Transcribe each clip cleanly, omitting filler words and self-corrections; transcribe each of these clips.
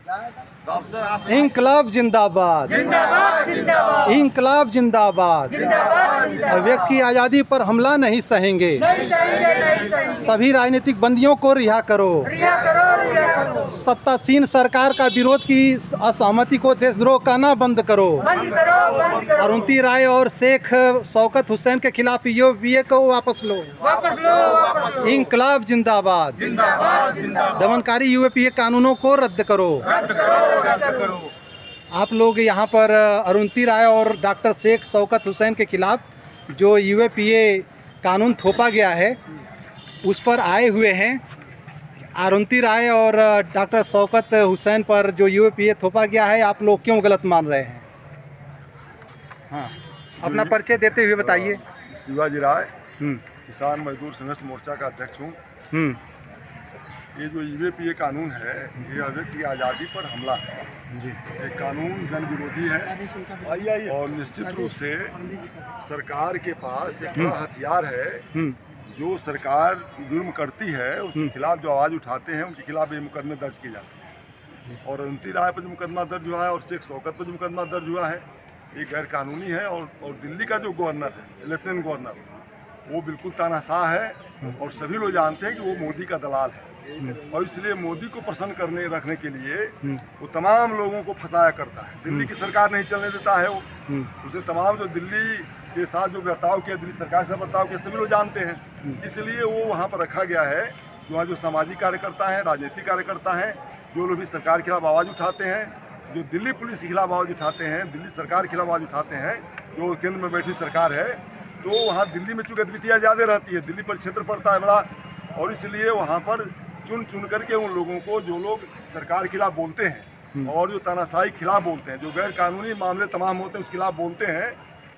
इंकलाब जिंदाबाद, इंकलाब जिंदाबाद। व्यक्ति की आज़ादी पर हमला नहीं सहेंगे। सभी राजनीतिक बंदियों को रिहा करो। सत्तासीन सरकार का विरोध की असहमति को देशद्रोह कहना बंद करो। अरुंधति राय और शेख शौकत हुसैन के खिलाफ यूएपीए को वापस लो। इंकलाब जिंदाबाद। दमनकारी यूएपीए कानूनों को रद्द करो। आप लोग यहाँ पर अरुंधति राय और डॉक्टर शेख शौकत हुसैन के खिलाफ जो यूएपीए कानून थोपा गया है उस पर आए हुए हैं। अरुंधति राय और डॉक्टर शौकत हुसैन पर जो यूएपीए थोपा गया है आप लोग क्यों गलत मान रहे हैं? हाँ, अपना परिचय देते हुए बताइए। शिवाजी राय, किसान मजदूर संघर्ष मोर्चा का अध्यक्ष हूँ। ये जो यूएपीए कानून है ये व्यक्ति की आज़ादी पर हमला है जी। ये कानून जन विरोधी है और निश्चित रूप से सरकार के पास एक बड़ा हथियार है। जो सरकार जुर्म करती है उसके खिलाफ जो आवाज़ उठाते हैं उनके खिलाफ ये मुकदमे दर्ज किए जाते हैं। और अरुंधति राय पर जो मुकदमा दर्ज हुआ है और शेख शौकत पर जो मुकदमा दर्ज हुआ है ये गैर कानूनी है। और दिल्ली का जो गवर्नर है, लेफ्टिनेंट गवर्नर, वो बिल्कुल तानाशाह है और सभी लोग जानते हैं कि वो मोदी का दलाल है। और इसलिए मोदी को प्रसन्न रखने के लिए वो तमाम लोगों को फंसाया करता है। दिल्ली की सरकार नहीं चलने देता है वो। उसने तमाम जो दिल्ली के साथ जो बर्ताव किया, दिल्ली सरकार से बर्ताव किया, सभी लोग जानते हैं। इसलिए वो वहाँ पर रखा गया है। वहाँ जो सामाजिक कार्यकर्ता हैं, राजनीतिक कार्यकर्ता हैं, जो लोग भी सरकार के खिलाफ आवाज़ उठाते हैं, जो दिल्ली पुलिस के खिलाफ आवाज़ उठाते हैं, दिल्ली सरकार के खिलाफ आवाज़ उठाते हैं, जो केंद्र में बैठी सरकार है, तो वहाँ दिल्ली में चूँकि गतिविधियाँ ज़्यादा रहती है, दिल्ली पर क्षेत्र पड़ता है बड़ा, और इसलिए वहाँ पर चुन करके उन लोगों को जो लोग सरकार के खिलाफ बोलते हैं और जो तानाशाही खिलाफ बोलते हैं, जो गैर कानूनी मामले तमाम होते हैं उसके खिलाफ बोलते हैं,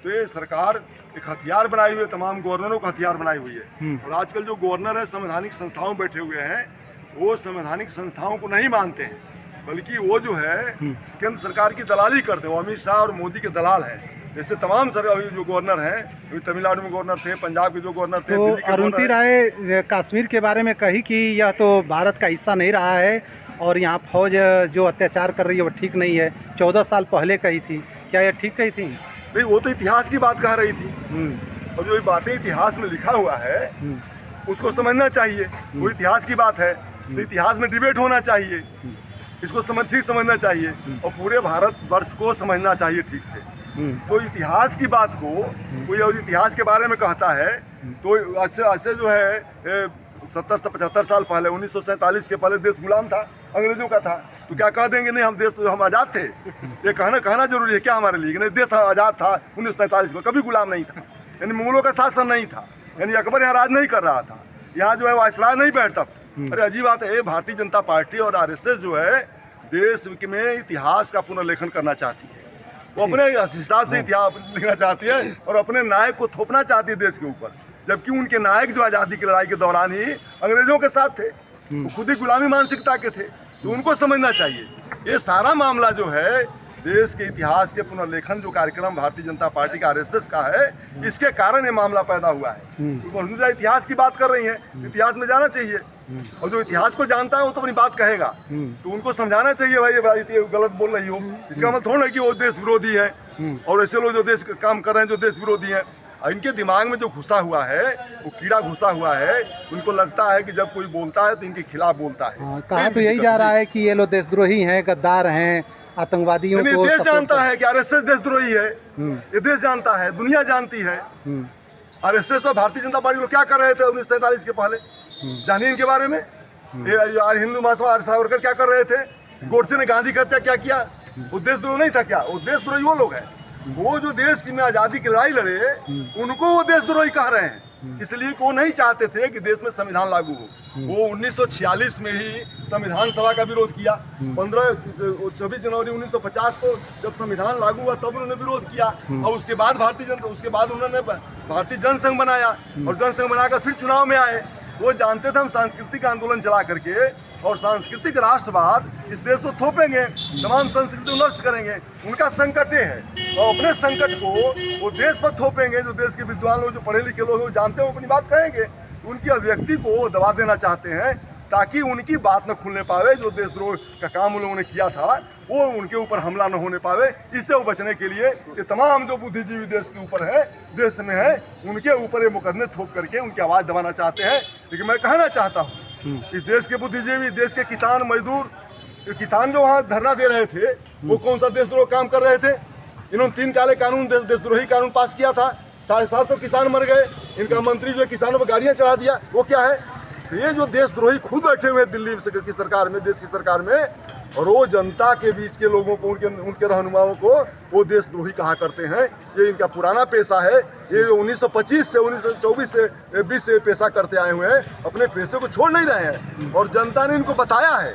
तो ये सरकार एक हथियार बनाई हुई है, तमाम गवर्नरों का हथियार बनाई हुई है। और आजकल जो गवर्नर है संवैधानिक संस्थाओं में बैठे हुए हैं, वो संवैधानिक संस्थाओं को नहीं मानते हैं, बल्कि वो जो है केंद्र सरकार की दलाली करते हैं। वो अमित शाह और मोदी के दलाल हैं। जैसे तमाम सरकार जो गवर्नर हैं, तमिलनाडु में गवर्नर थे, पंजाब के जो गवर्नर थे, तो अरुंधति राय कश्मीर के बारे में कही कि यह तो भारत का हिस्सा नहीं रहा है और यहाँ फौज जो अत्याचार कर रही है वो ठीक नहीं है। 14 साल पहले कही थी, क्या यह ठीक कही थी? नहीं, वो तो इतिहास की बात कह रही थी। और जो बातें इतिहास में लिखा हुआ है उसको समझना चाहिए। वो इतिहास की बात है तो इतिहास में डिबेट होना चाहिए, इसको ठीक समझना चाहिए और पूरे भारतवर्ष को समझना चाहिए ठीक से। तो इतिहास की बात को कोई इतिहास के बारे में कहता है तो ऐसे जो है 70 से 75 साल पहले, 1947 के पहले देश गुलाम था, अंग्रेजों का था, तो क्या कह देंगे नहीं हम आज़ाद थे? ये कहना जरूरी है क्या हमारे लिए? नहीं, देश आज़ाद था 1947 में, कभी गुलाम नहीं था, यानी मुगलों का शासन नहीं था, यानी अकबर यहाँ राज नहीं कर रहा था, यहाँ जो है वायसराय नहीं बैठता था। अरे अजीब बात है, भारतीय जनता पार्टी और RSS जो है देश में इतिहास का पुनर्लेखन करना चाहती है। वो अपने हिसाब से इतिहास लिखना चाहती है और अपने नायक को थोपना चाहती है देश के ऊपर, जबकि उनके नायक जो आज़ादी की लड़ाई के दौरान ही अंग्रेजों के साथ थे, वो खुद ही गुलामी मानसिकता के थे। तो उनको समझना चाहिए ये सारा मामला जो है देश के इतिहास के पुनर्लेखन जो कार्यक्रम भारतीय जनता पार्टी का RSS का है, इसके कारण ये मामला पैदा हुआ है। तो इतिहास की बात कर रही हैं, इतिहास में जाना चाहिए और जो इतिहास को जानता है वो तो अपनी बात कहेगा। तो उनको समझाना चाहिए भाई ये गलत बोल रही हो, इसका मतलब थोड़ा कि वो देश विरोधी है और ऐसे लोग जो देश काम कर रहे हैं जो देश विरोधी हैं, इनके दिमाग में जो घुसा हुआ है, वो कीड़ा घुसा हुआ है। उनको लगता है कि जब कोई बोलता है तो इनके खिलाफ बोलता है। कहा तो यही जा रहा है कि ये लोग देशद्रोही हैं, गद्दार हैं, आतंकवादियों को देश जानता है कि RSS देशद्रोही है, ये देश जानता है, दुनिया जानती है। RSS और भारतीय जनता पार्टी लोग क्या कर रहे थे 1947 के पहले, जानिए इनके बारे में। हिंदू महासभा आर सावरकर क्या कर रहे थे, गोडसे ने गांधी की हत्या क्या किया, वो देशद्रोह नहीं था क्या? वो देशद्रोही वो लोग हैं, वो जो देश की में आज़ादी की लड़ाई लड़े उनको वो देशद्रोही कह रहे हैं। इसलिए वो नहीं चाहते थे कि देश में संविधान लागू हो। वो 1946 में ही संविधान सभा का विरोध किया। 26 जनवरी 1950 को जब संविधान लागू हुआ तब उन्होंने विरोध किया और उसके बाद उन्होंने भारतीय जनसंघ बनाया और जनसंघ बनाकर फिर चुनाव में आए। वो जानते थे हम सांस्कृतिक आंदोलन चला करके और सांस्कृतिक राष्ट्रवाद इस देश को थोपेंगे, तमाम संस्कृति को नष्ट करेंगे। उनका संकट ये है और अपने संकट को वो देश पर थोपेंगे। जो देश के विद्वान लोग, जो पढ़े लिखे लोग, वो जानते हैं, वो अपनी बात कहेंगे। उनकी अभिव्यक्ति को दबा देना चाहते हैं ताकि उनकी बात न खुलने पावे, जो देशद्रोह का काम उन लोगों ने किया था वो उनके ऊपर हमला न होने पावे। इससे वो बचने के लिए ये तमाम जो बुद्धिजीवी देश के ऊपर है, देश में है, उनके ऊपर ये मुकदमे थोप करके उनकी आवाज़ दबाना चाहते हैं। लेकिन मैं कहना चाहता हूँ इस देश के बुद्धिजीवी, देश के किसान मजदूर, किसान जो वहाँ धरना दे रहे थे वो कौन सा देशद्रोह काम कर रहे थे? इन्होंने 3 काले कानून, देशद्रोही कानून पास किया था, 750 किसान मर गए। इनका मंत्री जो किसानों पर गाड़ियाँ चढ़ा दिया, वो क्या है? तो ये जो देशद्रोही खुद बैठे हुए दिल्ली की सरकार में, देश की सरकार में, और वो जनता के बीच के लोगों को, उनके रहनुमाओं को वो देशद्रोही कहा करते हैं। ये इनका पुराना पेशा है। ये 1925 से 1924 से 20 से पेशा करते आए हुए हैं, अपने पेशे को छोड़ नहीं रहे हैं। और जनता ने इनको बताया है,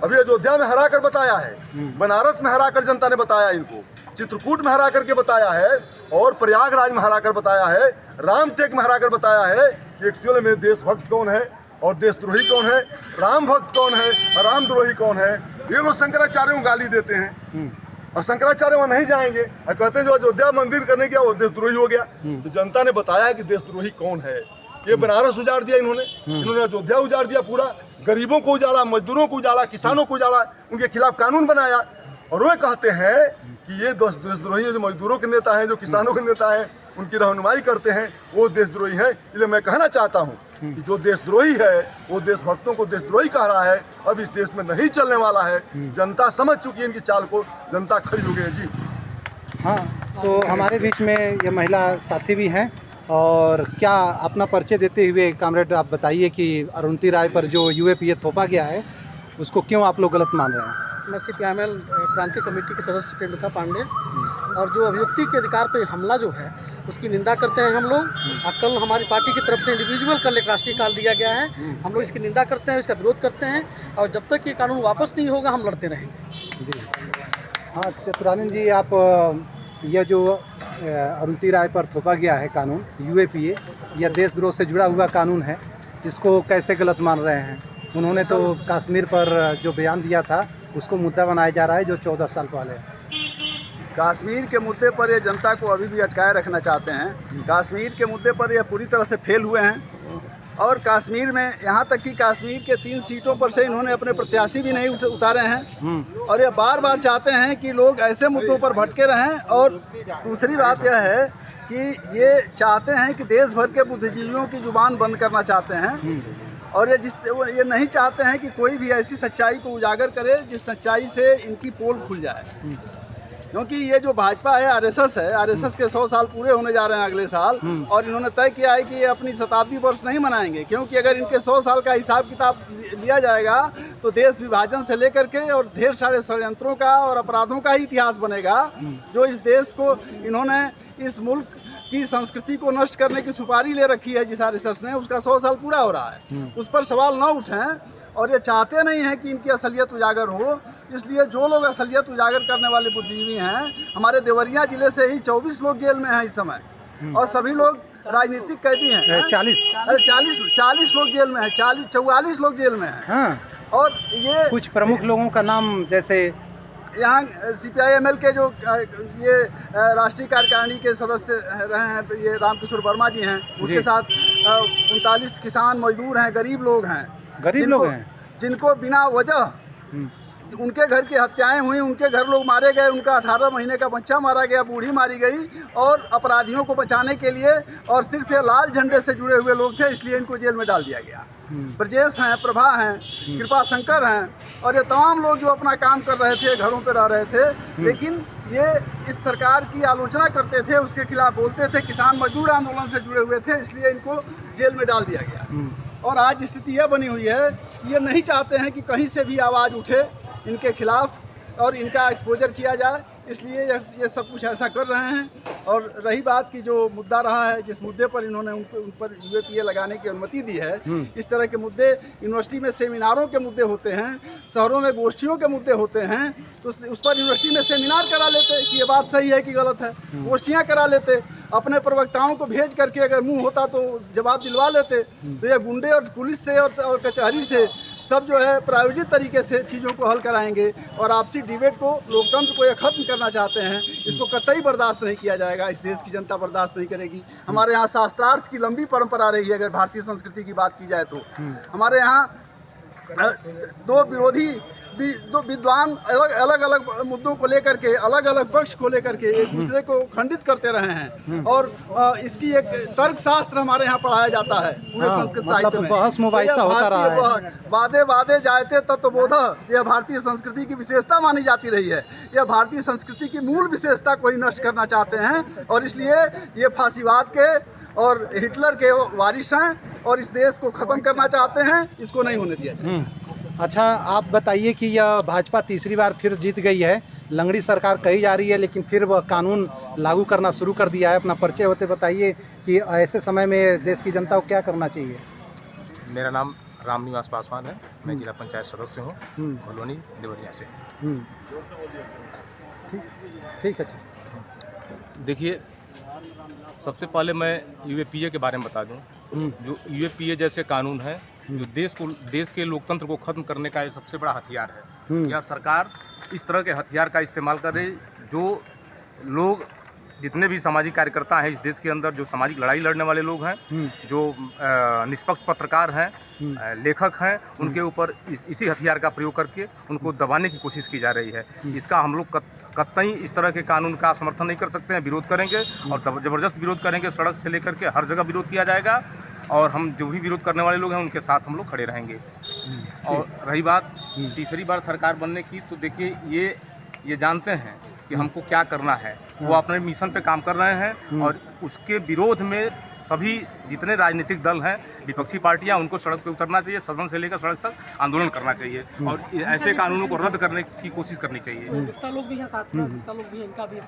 अभी अयोध्या में हरा कर बताया है, बनारस में हरा कर जनता ने बताया इनको, चित्रकूट में हरा करके बताया है, और प्रयागराज में हरा कर बताया है, रामटेक में हरा कर बताया है कि एक्चुअल में देशभक्त कौन है और देशद्रोही कौन है, राम भक्त कौन है और रामद्रोही कौन है। ये लोग शंकराचार्य को गाली देते हैं और शंकराचार्य वहाँ नहीं जाएंगे और कहते हैं जो अयोध्या मंदिर करने गया वो देशद्रोही हो गया। तो जनता ने बताया कि देशद्रोही कौन है। ये बनारस उजाड़ दिया इन्होंने अयोध्या उजाड़ दिया, पूरा गरीबों को उजाड़ा, मजदूरों को उजाड़ा, किसानों को उजाड़ा, उनके खिलाफ कानून बनाया। और वो कहते हैं कि ये देशद्रोही जो मजदूरों के नेता हैं, जो किसानों के नेता हैं, उनकी रहनुमाई करते हैं, वो देशद्रोही हैं। इसलिए मैं कहना चाहता हूँ कि जो देशद्रोही है वो देशभक्तों को देशद्रोही कह रहा है। अब इस देश में नहीं चलने वाला है। जनता समझ चुकी है इनकी चाल को, जनता खड़ी हो गई है जी। हाँ, तो हमारे बीच में ये महिला साथी भी हैं, और क्या अपना परिचय देते हुए कामरेड आप बताइए कि अरुंधति राय पर जो यूएपीए थोपा गया है उसको क्यों आप लोग गलत मान रहे हैं? मैं CPIML क्रांति कमेटी के सदस्य प्रेमलता पांडे, और जो अभिव्यक्ति के अधिकार पर हमला जो है उसकी निंदा करते हैं हम लोग। और कल हमारी पार्टी की तरफ से इंडिविजुअल कल एक राष्ट्रीय काल दिया गया है, हम लोग इसकी निंदा करते हैं, इसका विरोध करते हैं, और जब तक ये कानून वापस नहीं होगा हम लड़ते रहेंगे जी हाँ, चतुरानंद जी, आप यह जो अरुंधति राय पर थोपा गया है कानून यूएपीए, यह देशद्रोह से जुड़ा हुआ कानून है, इसको कैसे गलत मान रहे हैं? उन्होंने तो कश्मीर पर जो बयान दिया था उसको मुद्दा बनाया जा रहा है जो 14 साल पहले। कश्मीर के मुद्दे पर ये जनता को अभी भी अटकाए रखना चाहते हैं। कश्मीर के मुद्दे पर ये पूरी तरह से फेल हुए हैं, और कश्मीर में यहाँ तक कि कश्मीर के 3 सीटों पर से इन्होंने अपने प्रत्याशी भी नहीं उतारे हैं। और ये बार बार चाहते हैं कि लोग ऐसे मुद्दों पर भटके रहें। और दूसरी बात यह है कि ये चाहते हैं कि देश भर के बुद्धिजीवियों की जुबान बंद करना चाहते हैं, और ये नहीं चाहते हैं कि कोई भी ऐसी सच्चाई को उजागर करे जिस सच्चाई से इनकी पोल खुल जाए। क्योंकि ये जो भाजपा है, आरएसएस है, आरएसएस के 100 साल पूरे होने जा रहे हैं अगले साल, और इन्होंने तय किया है कि ये अपनी शताब्दी वर्ष नहीं मनाएंगे, क्योंकि अगर इनके 100 साल का हिसाब किताब लिया जाएगा तो देश विभाजन से लेकर के और ढेर सारे षड्यंत्रों का और अपराधों का ही इतिहास बनेगा। जो इस देश को इन्होंने, इस मुल्क की संस्कृति को नष्ट करने की सुपारी ले रखी है जिस आरएसएस ने, उसका 100 साल पूरा हो रहा है। उस पर सवाल न उठें, और ये चाहते नहीं हैं कि इनकी असलियत उजागर हो। इसलिए जो लोग असलियत उजागर करने वाले बुद्धिजीवी हैं, हमारे देवरिया जिले से ही 24 लोग जेल में हैं इस समय, और सभी लोग राजनीतिक कैदी हैं। 40 लोग जेल में हैं, 44 लोग जेल में हैं। हाँ। और ये कुछ प्रमुख लोगों का नाम, जैसे यहाँ CPIML के जो ये राष्ट्रीय कार्यकारिणी के सदस्य रहे हैं, ये रामकिशोर वर्मा जी हैं, उनके साथ 39 किसान मजदूर हैं, गरीब लोग हैं, जिनको बिना वजह उनके घर की हत्याएं हुई, उनके घर लोग मारे गए, उनका 18 महीने का बच्चा मारा गया, बूढ़ी मारी गई, और अपराधियों को बचाने के लिए और सिर्फ ये लाल झंडे से जुड़े हुए लोग थे, इसलिए इनको जेल में डाल दिया गया। ब्रजेश हैं, प्रभा हैं, कृपा शंकर हैं, और ये तमाम लोग जो अपना काम कर रहे थे, घरों पर रह रहे थे, लेकिन ये इस सरकार की आलोचना करते थे, उसके खिलाफ बोलते थे, किसान मजदूर आंदोलन से जुड़े हुए थे, इसलिए इनको जेल में डाल दिया गया। और आज स्थिति यह बनी हुई है, ये नहीं चाहते हैं कि कहीं से भी आवाज़ उठे इनके खिलाफ और इनका एक्सपोजर किया जाए, इसलिए ये सब कुछ ऐसा कर रहे हैं। और रही बात की जो मुद्दा रहा है, जिस मुद्दे पर इन्होंने उन पर यूएपीए लगाने की अनुमति दी है, इस तरह के मुद्दे यूनिवर्सिटी में सेमिनारों के मुद्दे होते हैं, शहरों में गोष्ठियों के मुद्दे होते हैं, तो उस पर यूनिवर्सिटी में सेमिनार करा लेते कि ये बात सही है कि गलत है, गोष्ठियाँ करा लेते, अपने प्रवक्ताओं को भेज करके अगर मुंह होता तो जवाब दिलवा लेते। तो ये गुंडे और पुलिस से और कचहरी से सब जो है प्रायोजित तरीके से चीज़ों को हल कराएंगे और आपसी डिबेट को, लोकतंत्र को ये खत्म करना चाहते हैं, इसको कतई बर्दाश्त नहीं किया जाएगा। इस देश की जनता बर्दाश्त नहीं करेगी। हमारे यहाँ शास्त्रार्थ की लंबी परंपरा रही है। अगर भारतीय संस्कृति की बात की जाए तो हमारे यहाँ दो विद्वान अलग अलग मुद्दों को लेकर के, अलग अलग पक्ष को लेकर के एक दूसरे को खंडित करते रहे हैं और इसकी एक तर्कशास्त्र हमारे यहाँ पढ़ाया जाता है पूरे संस्कृत साहित्य में। बहस मुबाहिसा होता रहा है। वादे वादे जायते तत्वबोध, यह भारतीय संस्कृति की विशेषता मानी जाती रही है। यह भारतीय संस्कृति की मूल विशेषता को ही नष्ट करना चाहते हैं और इसलिए ये फांसीवाद के और हिटलर के वारिस हैं और इस देश को ख़त्म करना चाहते हैं। इसको नहीं होने दिया जाए। अच्छा, आप बताइए कि यह भाजपा तीसरी बार फिर जीत गई है, लंगड़ी सरकार कही जा रही है, लेकिन फिर वह कानून लागू करना शुरू कर दिया है। अपना परिचय होते बताइए कि ऐसे समय में देश की जनता को क्या करना चाहिए। मेरा नाम रामनिवास पासवान है, मैं जिला पंचायत सदस्य हूँ भलवनी देवरिया से। ठीक है। देखिए, सबसे पहले मैं यूएपीए के बारे में बता दूं। जो यूएपीए जैसे कानून है जो देश के लोकतंत्र को खत्म करने का ये सबसे बड़ा हथियार है। यह सरकार इस तरह के हथियार का इस्तेमाल करे जो लोग, जितने भी सामाजिक कार्यकर्ता हैं इस देश के अंदर, जो सामाजिक लड़ाई लड़ने वाले लोग हैं, जो निष्पक्ष पत्रकार हैं, लेखक हैं, उनके ऊपर इसी हथियार का प्रयोग करके उनको दबाने की कोशिश की जा रही है। इसका हम लोग कतई इस तरह के कानून का समर्थन नहीं कर सकते हैं, विरोध करेंगे और ज़बरदस्त विरोध करेंगे। सड़क से लेकर के हर जगह विरोध किया जाएगा और हम जो भी विरोध करने वाले लोग हैं उनके साथ हम लोग खड़े रहेंगे। और रही बात तीसरी बार सरकार बनने की, तो देखिए ये जानते हैं कि हमको क्या करना है। वो अपने मिशन पे काम कर रहे हैं और उसके विरोध में सभी जितने राजनीतिक दल हैं, विपक्षी पार्टियां, उनको सड़क पे उतरना चाहिए। सदन से लेकर सड़क तक आंदोलन करना चाहिए और ऐसे कानूनों को रद्द करने की कोशिश करनी चाहिए। लोग भी हैं साथ में, लोग भी हैं, इनका भी